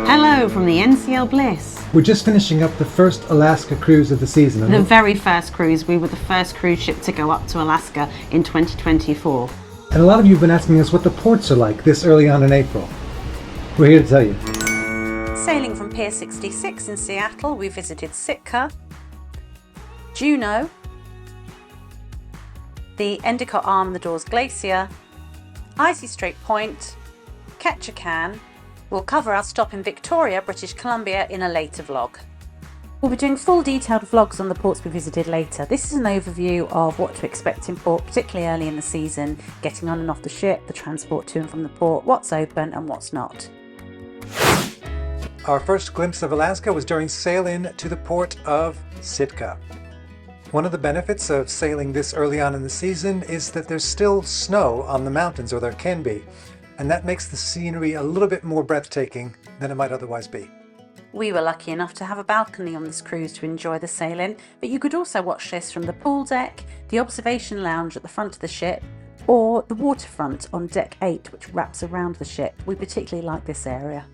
Hello from the NCL Bliss. We're just finishing up the first Alaska cruise of the season. The very first cruise. We were the first cruise ship to go up to Alaska in 2024. And a lot of you have been asking us what the ports are like this early on in April. We're here to tell you. Sailing from Pier 66 in Seattle, we visited Sitka, Juneau, the Endicott arm of the Dawes Glacier, Icy Strait Point, Ketchikan. We'll cover our stop in Victoria, British Columbia in a later vlog. We'll be doing full detailed vlogs on the ports we visited later. This is an overview of what to expect in port, particularly early in the season, getting on and off the ship, the transport to and from the port, what's open and what's not. Our first glimpse of Alaska was during sail-in to the port of Sitka. One of the benefits of sailing this early on in the season is that there's still snow on the mountains, or there can be, and that makes the scenery a little bit more breathtaking than it might otherwise be. We were lucky enough to have a balcony on this cruise to enjoy the sailing, but you could also watch this from the pool deck, the observation lounge at the front of the ship, or the waterfront on deck 8, which wraps around the ship. We particularly like this area.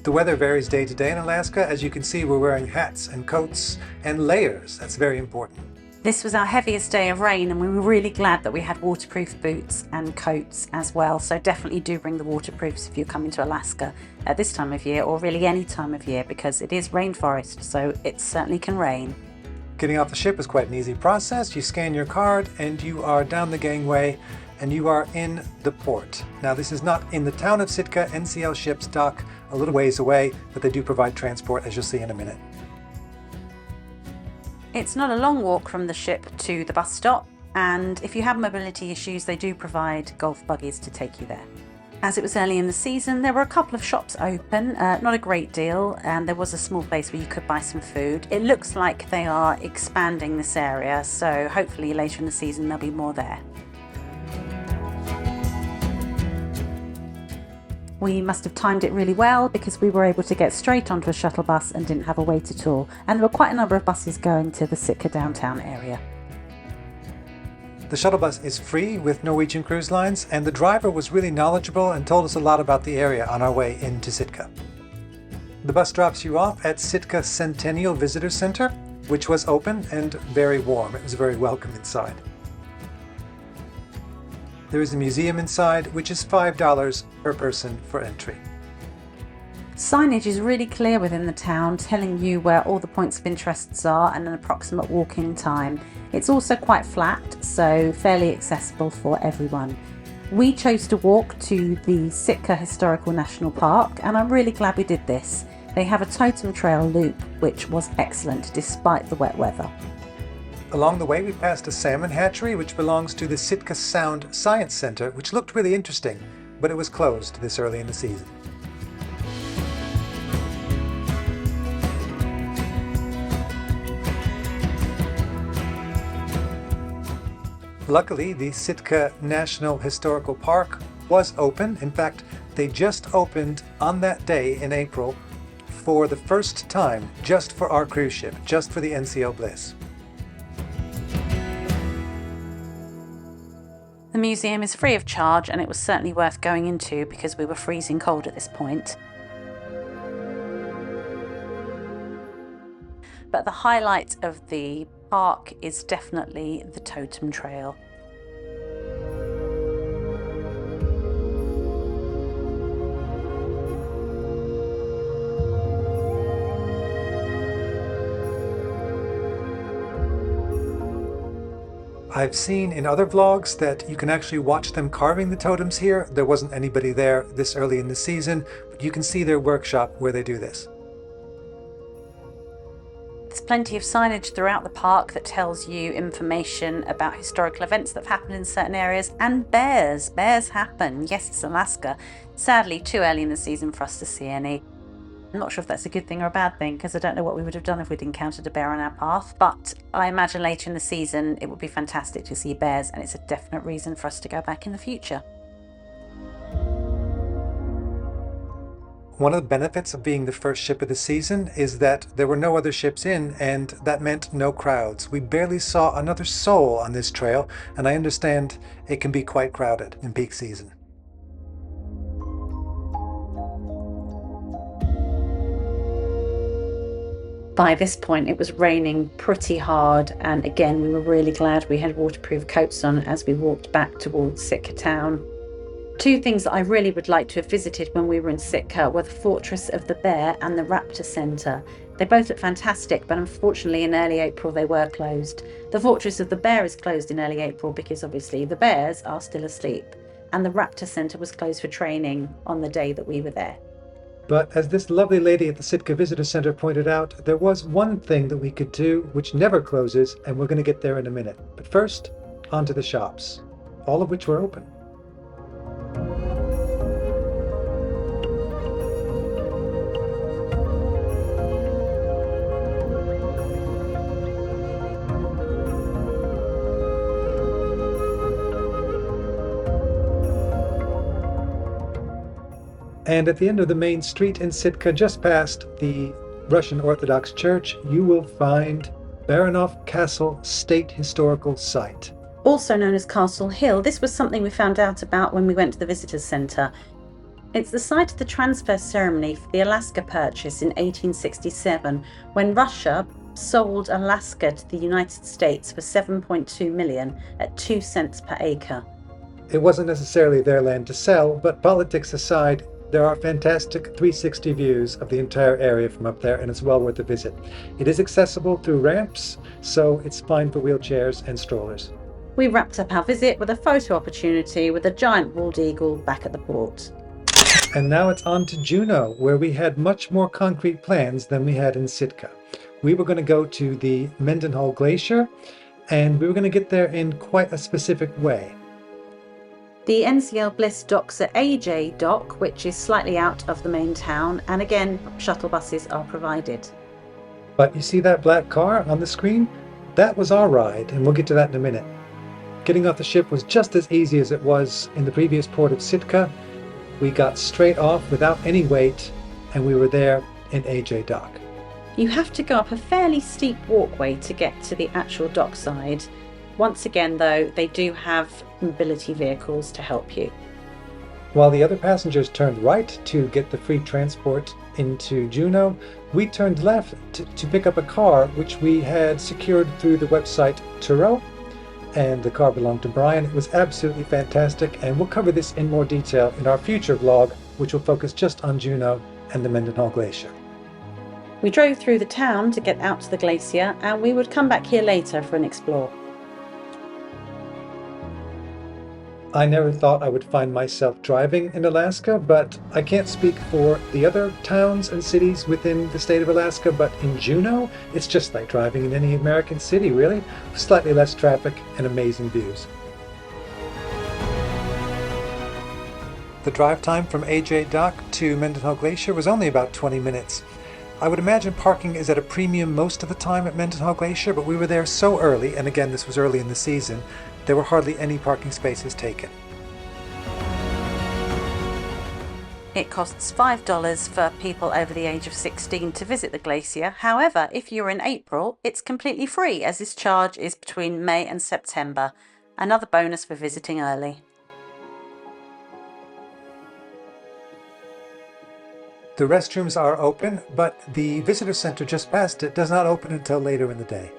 The weather varies day to day in Alaska. As you can see, we're wearing hats and coats and layers. That's very important. This was our heaviest day of rain, and we were really glad that we had waterproof boots and coats as well. So definitely do bring the waterproofs if you're coming to Alaska at this time of year, or really any time of year, because it is rainforest, so it certainly can rain. Getting off the ship is quite an easy process. You scan your card and you are down the gangway and you are in the port. Now, this is not in the town of Sitka. NCL ships dock a little ways away, but they do provide transport, as you'll see in a minute. It's not a long walk from the ship to the bus stop, and if you have mobility issues, they do provide golf buggies to take you there. As it was early in the season, there were a couple of shops open, not a great deal, and there was a small place where you could buy some food. It looks like they are expanding this area, so hopefully later in the season there'll be more there. We must have timed it really well because we were able to get straight onto a shuttle bus and didn't have a wait at all. And there were quite a number of buses going to the Sitka downtown area. The shuttle bus is free with Norwegian Cruise Lines, and the driver was really knowledgeable and told us a lot about the area on our way into Sitka. The bus drops you off at Sitka Centennial Visitor Center, which was open and very warm. It was very welcome inside. There is a museum inside, which is $5 per person for entry. Signage is really clear within the town, telling you where all the points of interest are and an approximate walk-in time. It's also quite flat, so fairly accessible for everyone. We chose to walk to the Sitka Historical National Park, and I'm really glad we did this. They have a totem trail loop, which was excellent despite the wet weather. Along the way, we passed a salmon hatchery, which belongs to the Sitka Sound Science Center, which looked really interesting, but it was closed this early in the season. Luckily, the Sitka National Historical Park was open. In fact, they just opened on that day in April for the first time, just for our cruise ship, just for the NCL Bliss. The museum is free of charge, and it was certainly worth going into because we were freezing cold at this point. But the highlight of the park is definitely the totem trail. I've seen in other vlogs that you can actually watch them carving the totems here. There wasn't anybody there this early in the season, but you can see their workshop where they do this. There's plenty of signage throughout the park that tells you information about historical events that have happened in certain areas, and bears. Bears happen. Yes, it's Alaska. Sadly, too early in the season for us to see any. I'm not sure if that's a good thing or a bad thing, because I don't know what we would have done if we'd encountered a bear on our path, but I imagine later in the season it would be fantastic to see bears, and it's a definite reason for us to go back in the future. One of the benefits of being the first ship of the season is that there were no other ships in, and that meant no crowds. We barely saw another soul on this trail, and I understand it can be quite crowded in peak season. By this point, it was raining pretty hard, and again, we were really glad we had waterproof coats on as we walked back towards Sitka town. Two things that I really would like to have visited when we were in Sitka were the Fortress of the Bear and the Raptor Centre. They both look fantastic, but unfortunately in early April they were closed. The Fortress of the Bear is closed in early April because obviously the bears are still asleep, and the Raptor Centre was closed for training on the day that we were there. But as this lovely lady at the Sitka Visitor Center pointed out, there was one thing that we could do which never closes, and we're going to get there in a minute. But first, on to the shops, all of which were open. And at the end of the main street in Sitka, just past the Russian Orthodox Church, you will find Baranov Castle State Historical Site. Also known as Castle Hill, this was something we found out about when we went to the Visitors Centre. It's the site of the transfer ceremony for the Alaska Purchase in 1867, when Russia sold Alaska to the United States for $7.2 million at 2 cents per acre. It wasn't necessarily their land to sell, but politics aside, there are fantastic 360 views of the entire area from up there, and it's well worth a visit. It is accessible through ramps, so it's fine for wheelchairs and strollers. We wrapped up our visit with a photo opportunity with a giant bald eagle back at the port. And now it's on to Juneau, where we had much more concrete plans than we had in Sitka. We were going to go to the Mendenhall Glacier, and we were going to get there in quite a specific way. The NCL Bliss docks at AJ Dock, which is slightly out of the main town, and again, shuttle buses are provided. But you see that black car on the screen? That was our ride, and we'll get to that in a minute. Getting off the ship was just as easy as it was in the previous port of Sitka. We got straight off without any wait, and we were there in AJ Dock. You have to go up a fairly steep walkway to get to the actual dockside. Once again, though, they do have mobility vehicles to help you. While the other passengers turned right to get the free transport into Juneau, we turned left to pick up a car which we had secured through the website Turo, and the car belonged to Brian. It was absolutely fantastic, and we'll cover this in more detail in our future vlog, which will focus just on Juneau and the Mendenhall Glacier. We drove through the town to get out to the glacier, and we would come back here later for an explore. I never thought I would find myself driving in Alaska, but I can't speak for the other towns and cities within the state of Alaska, but in Juneau, it's just like driving in any American city, really. Slightly less traffic and amazing views. The drive time from AJ Dock to Mendenhall Glacier was only about 20 minutes. I would imagine parking is at a premium most of the time at Mendenhall Glacier, but we were there so early, and again this was early in the season, there were hardly any parking spaces taken. It costs $5 for people over the age of 16 to visit the glacier. However, if you're in April, it's completely free, as this charge is between May and September. Another bonus for visiting early. The restrooms are open, but the visitor center just past it does not open until later in the day.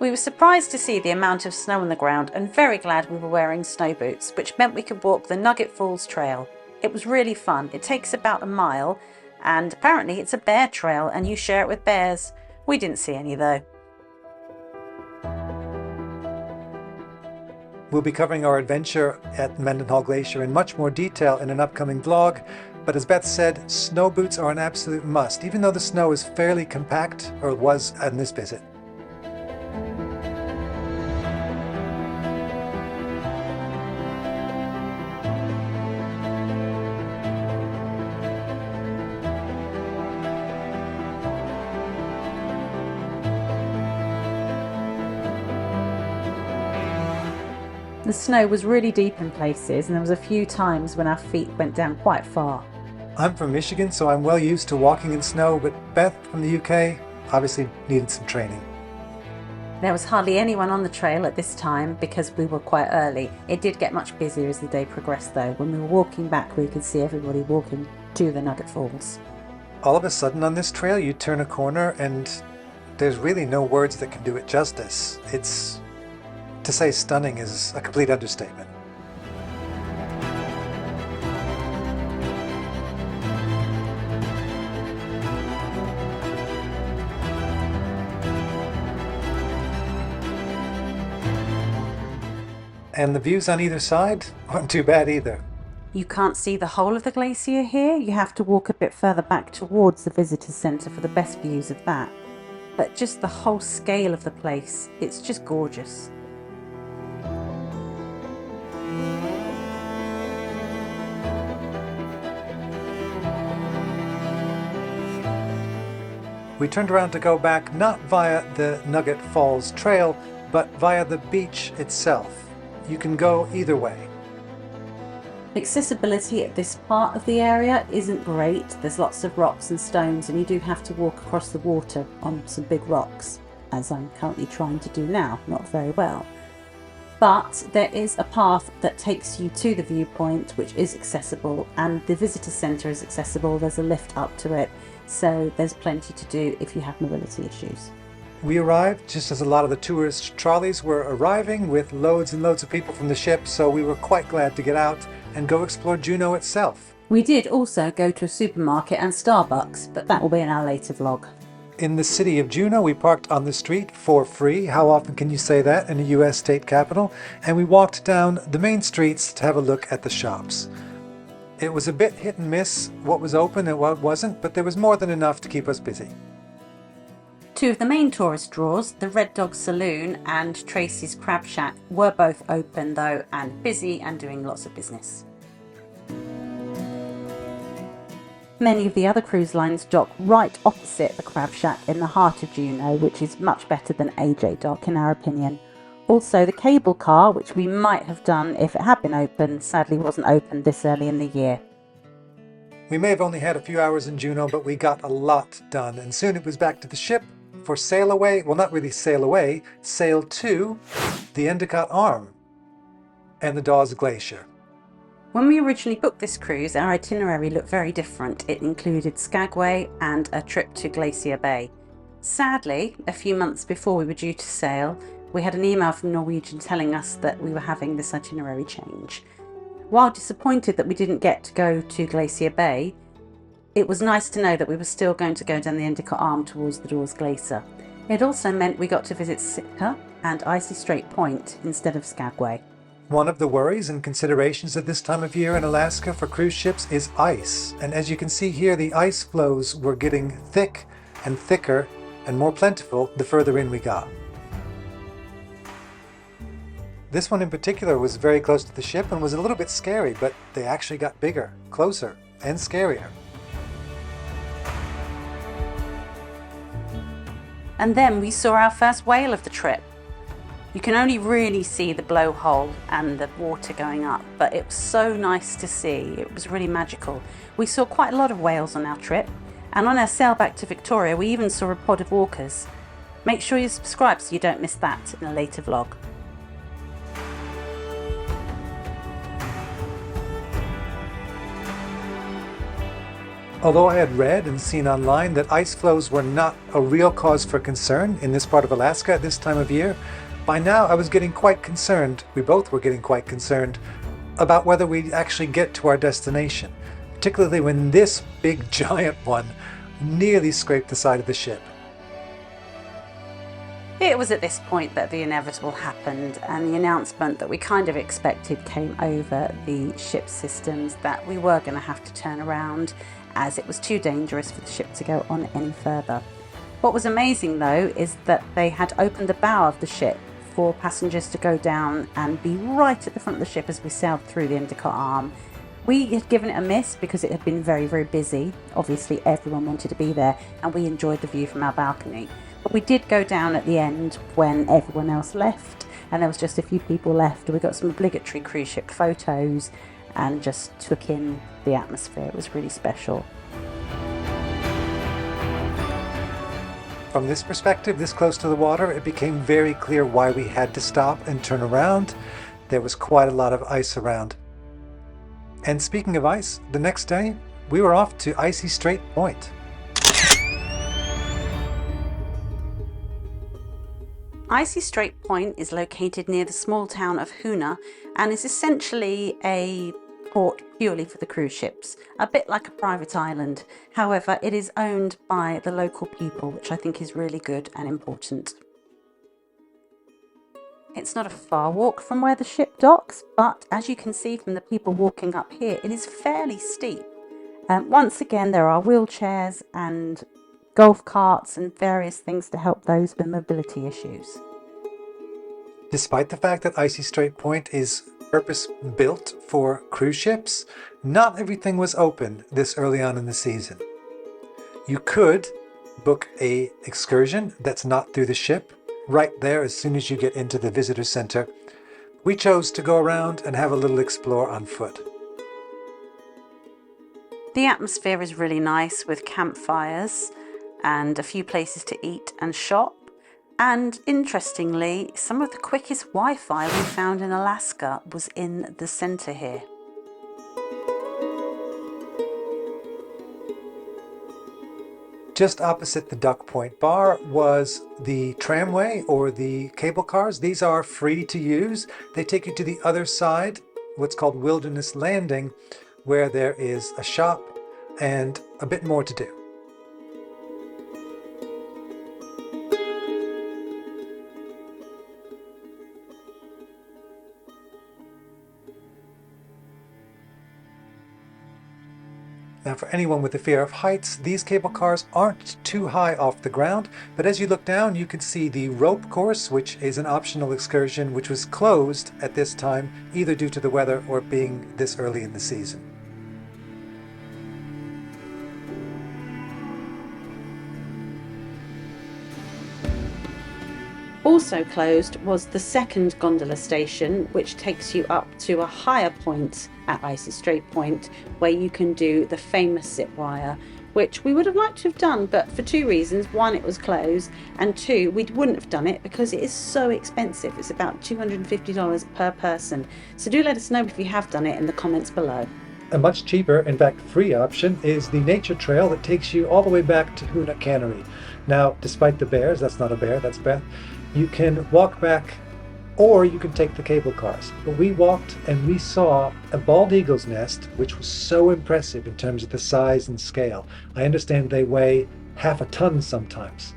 We were surprised to see the amount of snow on the ground and very glad we were wearing snow boots, which meant we could walk the Nugget Falls Trail. It was really fun. It takes about a mile, and apparently it's a bear trail and you share it with bears. We didn't see any though. We'll be covering our adventure at Mendenhall Glacier in much more detail in an upcoming vlog, but as Beth said, snow boots are an absolute must, even though the snow is fairly compact, or was on this visit. The snow was really deep in places, and there was a few times when our feet went down quite far. I'm from Michigan, so I'm well used to walking in snow, but Beth from the UK obviously needed some training. There was hardly anyone on the trail at this time because we were quite early. It did get much busier as the day progressed though. When we were walking back, we could see everybody walking to the Nugget Falls. All of a sudden on this trail, you turn a corner and there's really no words that can do it justice. To say stunning is a complete understatement. And the views on either side aren't too bad either. You can't see the whole of the glacier here. You have to walk a bit further back towards the visitor centre for the best views of that. But just the whole scale of the place, it's just gorgeous. We turned around to go back not via the Nugget Falls Trail, but via the beach itself. You can go either way. Accessibility at this part of the area isn't great. There's lots of rocks and stones, and you do have to walk across the water on some big rocks, as I'm currently trying to do now, not very well. But there is a path that takes you to the viewpoint, which is accessible, and the visitor centre is accessible. There's a lift up to it, so there's plenty to do if you have mobility issues. We arrived just as a lot of the tourist trolleys were arriving with loads and loads of people from the ship, so we were quite glad to get out and go explore Juneau itself. We did also go to a supermarket and Starbucks, but that will be in our later vlog. In the city of Juneau, we parked on the street for free. How often can you say that in a US state capital? And we walked down the main streets to have a look at the shops. It was a bit hit and miss what was open and what wasn't, but there was more than enough to keep us busy. Two of the main tourist draws, the Red Dog Saloon and Tracy's Crab Shack, were both open though and busy and doing lots of business. Many of the other cruise lines dock right opposite the Crab Shack in the heart of Juneau, which is much better than AJ Dock in our opinion. Also, the cable car, which we might have done if it had been open, sadly wasn't open this early in the year. We may have only had a few hours in Juneau, but we got a lot done, and soon it was back to the ship for sail away, well not really sail away, sail to the Endicott Arm and the Dawes Glacier. When we originally booked this cruise, our itinerary looked very different. It included Skagway and a trip to Glacier Bay. Sadly, a few months before we were due to sail, we had an email from Norwegian telling us that we were having this itinerary change. While disappointed that we didn't get to go to Glacier Bay, it was nice to know that we were still going to go down the Endicott Arm towards the Dawes Glacier. It also meant we got to visit Sitka and Icy Strait Point instead of Skagway. One of the worries and considerations at this time of year in Alaska for cruise ships is ice. And as you can see here, the ice floes were getting thick and thicker and more plentiful the further in we got. This one in particular was very close to the ship and was a little bit scary, but they actually got bigger, closer, and scarier. And then we saw our first whale of the trip. You can only really see the blowhole and the water going up, but it was so nice to see. It was really magical. We saw quite a lot of whales on our trip, and on our sail back to Victoria, we even saw a pod of orcas. Make sure you subscribe so you don't miss that in a later vlog. Although I had read and seen online that ice floes were not a real cause for concern in this part of Alaska at this time of year, by now I was getting quite concerned, we both were getting quite concerned, about whether we'd actually get to our destination, particularly when this big giant one nearly scraped the side of the ship. It was at this point that the inevitable happened, and the announcement that we kind of expected came over the ship's systems that we were going to have to turn around as it was too dangerous for the ship to go on any further. What was amazing though is that they had opened the bow of the ship for passengers to go down and be right at the front of the ship as we sailed through the Endicott Arm. We had given it a miss because it had been very, very busy. Obviously everyone wanted to be there and we enjoyed the view from our balcony. But we did go down at the end when everyone else left, and there was just a few people left. We got some obligatory cruise ship photos and just took in the atmosphere. It was really special. From this perspective, this close to the water, it became very clear why we had to stop and turn around. There was quite a lot of ice around. And speaking of ice, the next day, we were off to icy Strait Point. Icy Strait Point is located near the small town of Hoonah and is essentially a port purely for the cruise ships, a bit like a private island. However, it is owned by the local people, which I think is really good and important. It's not a far walk from where the ship docks, but as you can see from the people walking up here, it is fairly steep. Once again, there are wheelchairs and golf carts and various things to help those with mobility issues. Despite the fact that Icy Strait Point is purpose-built for cruise ships, not everything was open this early on in the season. You could book an excursion that's not through the ship right there as soon as you get into the visitor center. We chose to go around and have a little explore on foot. The atmosphere is really nice with campfires and a few places to eat and shop. And interestingly, some of the quickest Wi-Fi we found in Alaska was in the center here. Just opposite the Duck Point Bar was the tramway or the cable cars. These are free to use. They take you to the other side, what's called Wilderness Landing, where there is a shop and a bit more to do. Now, for anyone with a fear of heights, these cable cars aren't too high off the ground, but as you look down, you can see the rope course, which is an optional excursion, which was closed at this time, either due to the weather or being this early in the season. Also closed was the second gondola station, which takes you up to a higher point at Icy Strait Point, where you can do the famous zip wire, which we would have liked to have done, but for two reasons. One, it was closed, and two, we wouldn't have done it because it is so expensive. It's about $250 per person. So do let us know if you have done it in the comments below. A much cheaper, in fact free option is the nature trail that takes you all the way back to Hoonah Cannery. Now, despite the bears, that's not a bear, that's Beth, you can walk back or you can take the cable cars. But we walked and we saw a bald eagle's nest, which was so impressive in terms of the size and scale. I understand they weigh half a ton sometimes.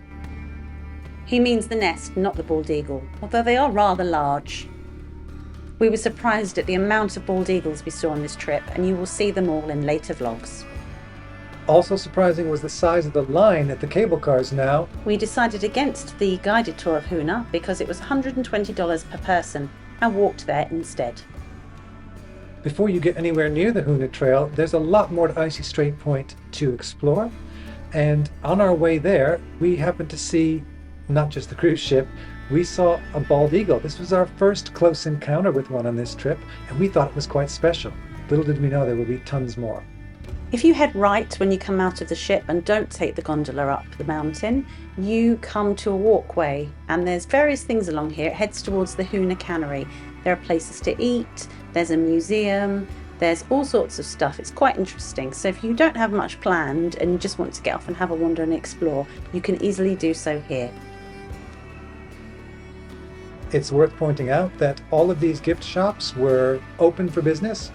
He means the nest, not the bald eagle, although they are rather large. We were surprised at the amount of bald eagles we saw on this trip, and you will see them all in later vlogs. Also surprising was the size of the line at the cable cars now. We decided against the guided tour of Hoonah because it was $120 per person and walked there instead. Before you get anywhere near the Hoonah Trail, there's a lot more to Icy Strait Point to explore. And on our way there, we happened to see not just the cruise ship, we saw a bald eagle. This was our first close encounter with one on this trip, and we thought it was quite special. Little did we know there would be tons more. If you head right when you come out of the ship and don't take the gondola up the mountain, you come to a walkway, and there's various things along here. It heads towards the Hoonah Cannery. There are places to eat, there's a museum, there's all sorts of stuff. It's quite interesting. So if you don't have much planned and you just want to get off and have a wander and explore, you can easily do so here. It's worth pointing out that all of these gift shops were open for business.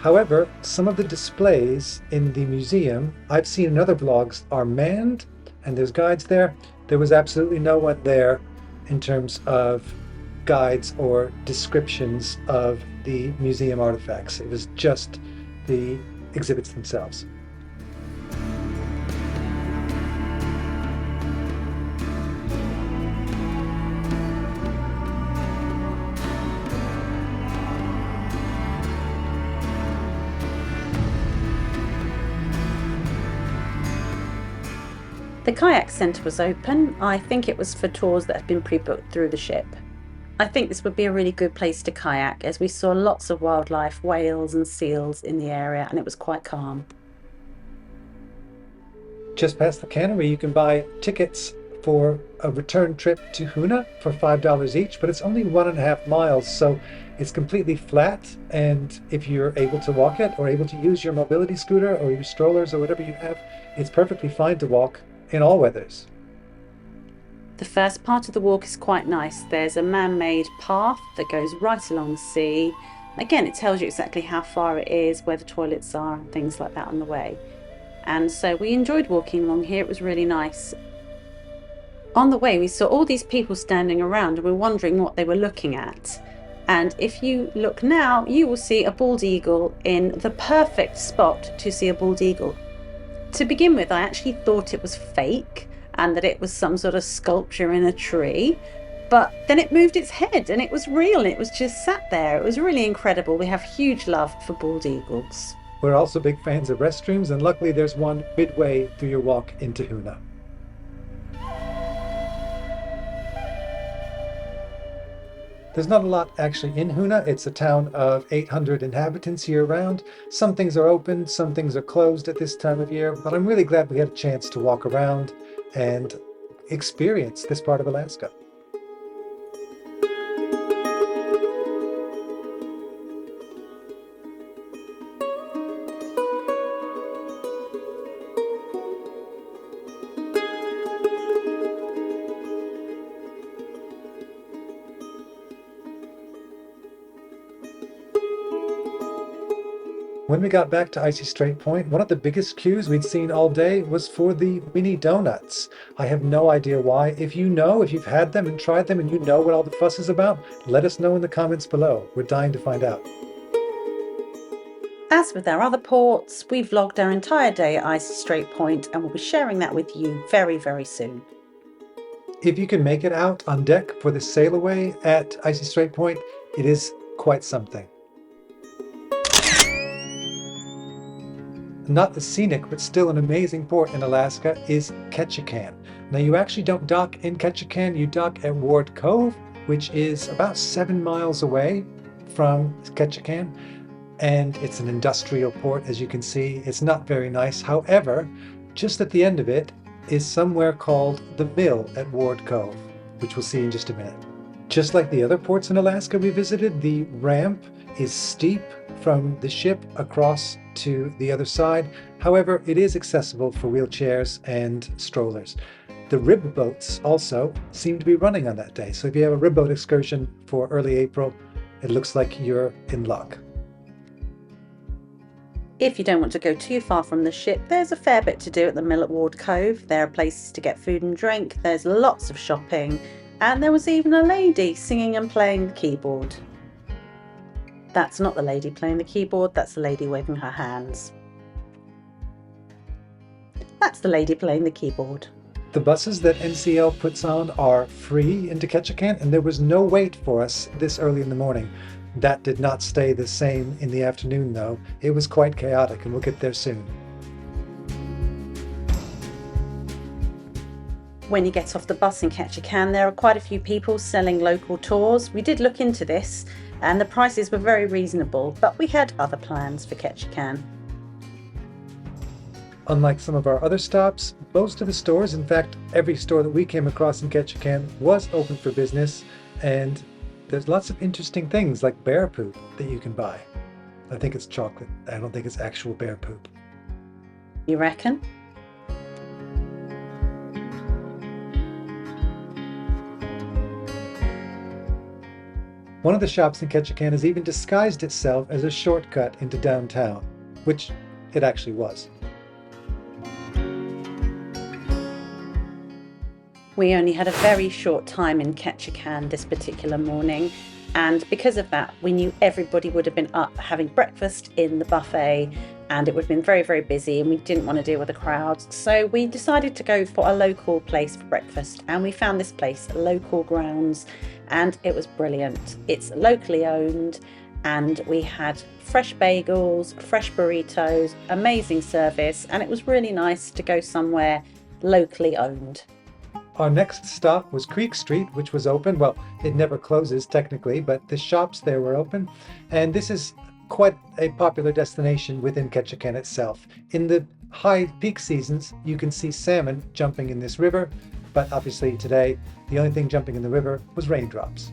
However, some of the displays in the museum, I've seen in other vlogs, are manned, and there's guides there. There was absolutely no one there in terms of guides or descriptions of the museum artifacts. It was just the exhibits themselves. The kayak centre was open. I think it was for tours that had been pre-booked through the ship. I think this would be a really good place to kayak, as we saw lots of wildlife, whales and seals in the area, and it was quite calm. Just past the cannery, you can buy tickets for a return trip to Hoonah for $5 each, but it's only 1.5 miles, so it's completely flat. And if you're able to walk it or able to use your mobility scooter or your strollers or whatever you have, it's perfectly fine to walk in all weathers. The first part of the walk is quite nice. There's a man-made path that goes right along the sea. Again, it tells you exactly how far it is, where the toilets are and things like that on the way. And so we enjoyed walking along here. It was really nice. On the way, we saw all these people standing around and we're wondering what they were looking at. And if you look now, you will see a bald eagle in the perfect spot to see a bald eagle. To begin with, I actually thought it was fake and that it was some sort of sculpture in a tree. But then it moved its head and it was real and it was just sat there. It was really incredible. We have huge love for bald eagles. We're also big fans of restrooms, and luckily there's one midway through your walk into Hoonah. There's not a lot actually in Hoonah. It's a town of 800 inhabitants year-round. Some things are open, some things are closed at this time of year, but I'm really glad we had a chance to walk around and experience this part of Alaska. When we got back to Icy Strait Point, one of the biggest queues we'd seen all day was for the mini donuts. I have no idea why. If you know, if you've had them and tried them and you know what all the fuss is about, let us know in the comments below. We're dying to find out. As with our other ports, we vlogged our entire day at Icy Strait Point and we'll be sharing that with you very, very soon. If you can make it out on deck for the sail away at Icy Strait Point, it is quite something. Not as scenic, but still an amazing port in Alaska is Ketchikan. Now you actually don't dock in Ketchikan, you dock at Ward Cove, which is about 7 miles away from Ketchikan. And it's an industrial port, as you can see. It's not very nice. However, just at the end of it is somewhere called the Mill at Ward Cove, which we'll see in just a minute. Just like the other ports in Alaska we visited, the ramp is steep from the ship across to the other side. However, it is accessible for wheelchairs and strollers. The rib boats also seem to be running on that day. So if you have a rib boat excursion for early April, it looks like you're in luck. If you don't want to go too far from the ship, there's a fair bit to do at the Mill at Ward Cove. There are places to get food and drink, there's lots of shopping, and there was even a lady singing and playing the keyboard. That's not the lady playing the keyboard, that's the lady waving her hands. That's the lady playing the keyboard. The buses that NCL puts on are free into Ketchikan, and there was no wait for us this early in the morning. That did not stay the same in the afternoon though. It was quite chaotic, and we'll get there soon. When you get off the bus in Ketchikan, there are quite a few people selling local tours. We did look into this and the prices were very reasonable, but we had other plans for Ketchikan. Unlike some of our other stops, most of the stores, in fact every store that we came across in Ketchikan, was open for business, and there's lots of interesting things like bear poop that you can buy. I think it's chocolate. I don't think it's actual bear poop. You reckon? One of the shops in Ketchikan has even disguised itself as a shortcut into downtown, which it actually was. We only had a very short time in Ketchikan this particular morning, and because of that we knew everybody would have been up having breakfast in the buffet, and it would have been very, very busy and we didn't want to deal with the crowds. So we decided to go for a local place for breakfast, and we found this place, Local Grounds, and it was brilliant. It's locally owned, and we had fresh bagels, fresh burritos, amazing service, and it was really nice to go somewhere locally owned. Our next stop was Creek Street, which was open. Well, it never closes technically, but the shops there were open. And this is quite a popular destination within Ketchikan itself. In the high peak seasons, you can see salmon jumping in this river, but obviously today, the only thing jumping in the river was raindrops.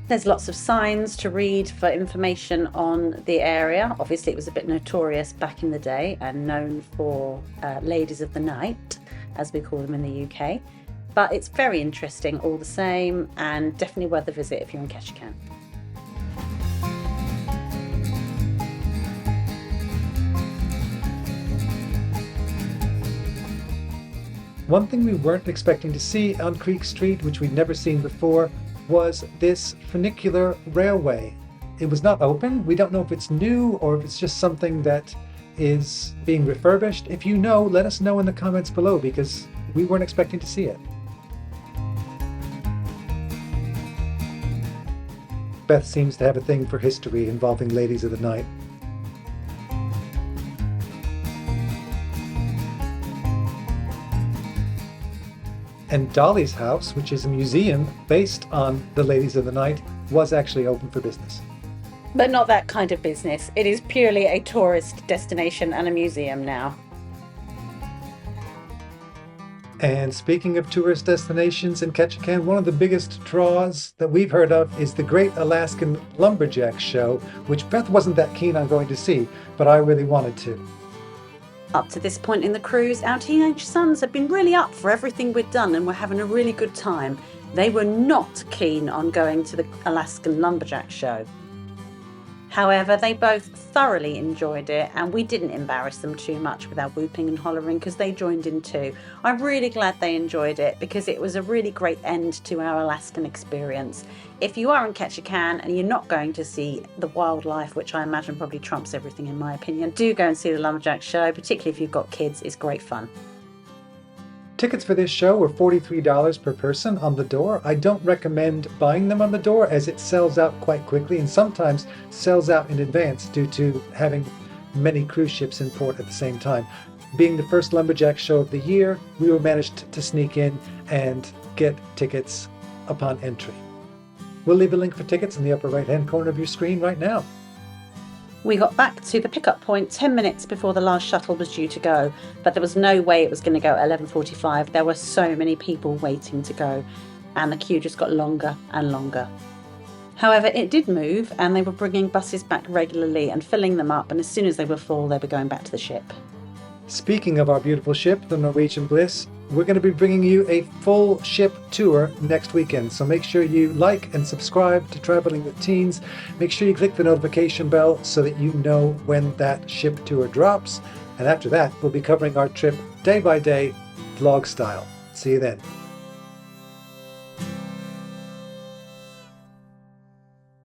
There's lots of signs to read for information on the area. Obviously, it was a bit notorious back in the day and known for ladies of the night, as we call them in the UK. But it's very interesting all the same, and definitely worth a visit if you're in Ketchikan. One thing we weren't expecting to see on Creek Street, which we'd never seen before, was this funicular railway. It was not open. We don't know if it's new or if it's just something that is being refurbished. If you know, let us know in the comments below, because we weren't expecting to see it. Beth seems to have a thing for history involving ladies of the night. And Dolly's house, which is a museum based on the Ladies of the Night, was actually open for business. But not that kind of business. It is purely a tourist destination and a museum now. And speaking of tourist destinations in Ketchikan, one of the biggest draws that we've heard of is the Great Alaskan Lumberjack Show, which Beth wasn't that keen on going to see, but I really wanted to. Up to this point in the cruise, our teenage sons had been really up for everything we'd done and were having a really good time. They were not keen on going to the Alaskan Lumberjack Show. However, they both thoroughly enjoyed it, and we didn't embarrass them too much with our whooping and hollering because they joined in too. I'm really glad they enjoyed it because it was a really great end to our Alaskan experience. If you are in Ketchikan and you're not going to see the wildlife, which I imagine probably trumps everything in my opinion, do go and see the Lumberjack Show, particularly if you've got kids. It's great fun. Tickets for this show were $43 per person on the door. I don't recommend buying them on the door as it sells out quite quickly and sometimes sells out in advance due to having many cruise ships in port at the same time. Being the first Lumberjack show of the year, we were managed to sneak in and get tickets upon entry. We'll leave a link for tickets in the upper right-hand corner of your screen right now. We got back to the pickup point 10 minutes before the last shuttle was due to go, but there was no way it was going to go at 11:45. There were so many people waiting to go, and the queue just got longer and longer. However, it did move, and they were bringing buses back regularly and filling them up, and as soon as they were full, they were going back to the ship. Speaking of our beautiful ship, the Norwegian Bliss, we're going to be bringing you a full ship tour next weekend. So make sure you like and subscribe to Traveling with Teens. Make sure you click the notification bell so that you know when that ship tour drops. And after that, we'll be covering our trip day by day, vlog style. See you then.